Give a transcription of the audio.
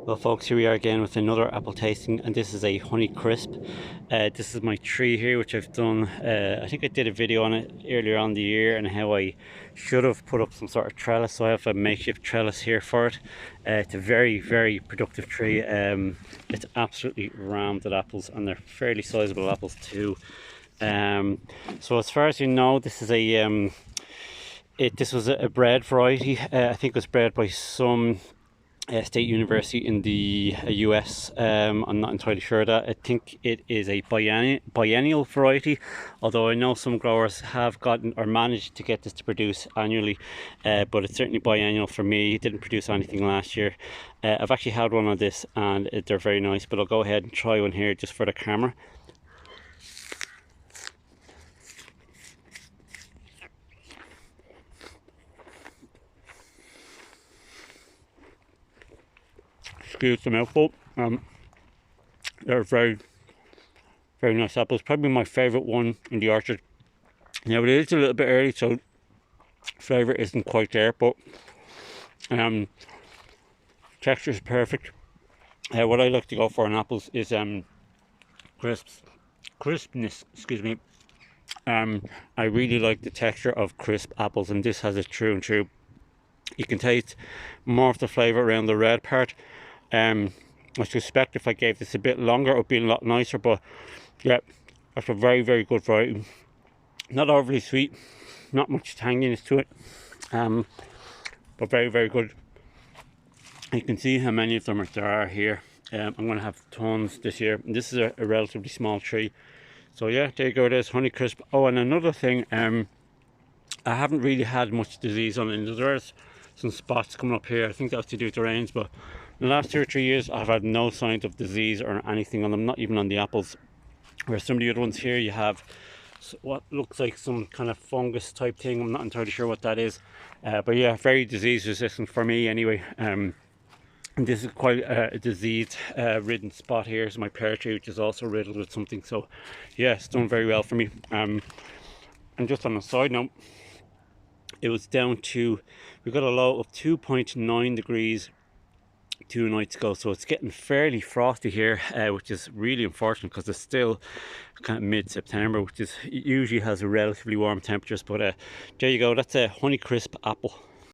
Well folks, here we are again with another apple tasting, and this is a Honey Crisp. This is my tree here, which I've done, I think I did a video on it earlier on the year, and how I should have put up some sort of trellis. So I have a makeshift trellis here for it. It's a very productive tree. It's absolutely rammed with apples, and they're fairly sizable apples too. So as far as you know, this is this was a bred variety. I think it was bred by some state university in the US. I'm not entirely sure of that. I think it is a biennial variety, although I know some growers have gotten or managed to get this to produce annually, but it's certainly biennial for me. It didn't produce anything last year. I've actually had one of this and they're very nice, but I'll go ahead and try one here just for the camera. Excuse the mouthful. They're very nice apples. Probably my favorite one in the orchard. Now it is a little bit early, so flavor isn't quite there, but texture is perfect. What I like to go for in apples is crispness. Excuse me. I really like the texture of crisp apples, and this has it true and true. You can taste more of the flavor around the red part. I suspect if I gave this a bit longer, it would be a lot nicer, but yeah, that's a very good variety. Not overly sweet, not much tanginess to it, but very good. You can see how many of them there are here. I'm going to have tons this year, and this is a relatively small tree. So yeah, there you go, there's Honey Crisp. Oh, and another thing, I haven't really had much disease on it. There's some spots coming up here. I think that's to do with the rains, but in the last 2 or 3 years I've had no signs of disease or anything on them, not even on the apples. Where some of the other ones here, you have what looks like some kind of fungus type thing. I'm not entirely sure what that is, but yeah, very disease resistant for me anyway. And this is quite a disease ridden spot. Here is my pear tree, which is also riddled with something. So yeah, it's done very well for me. And just on a side note, it was down to, we got a low of 2.9 degrees 2 nights ago, so it's getting fairly frosty here, which is really unfortunate because it's still kind of mid-September, which is usually has relatively warm temperatures. But there you go, that's a Honey Crisp apple.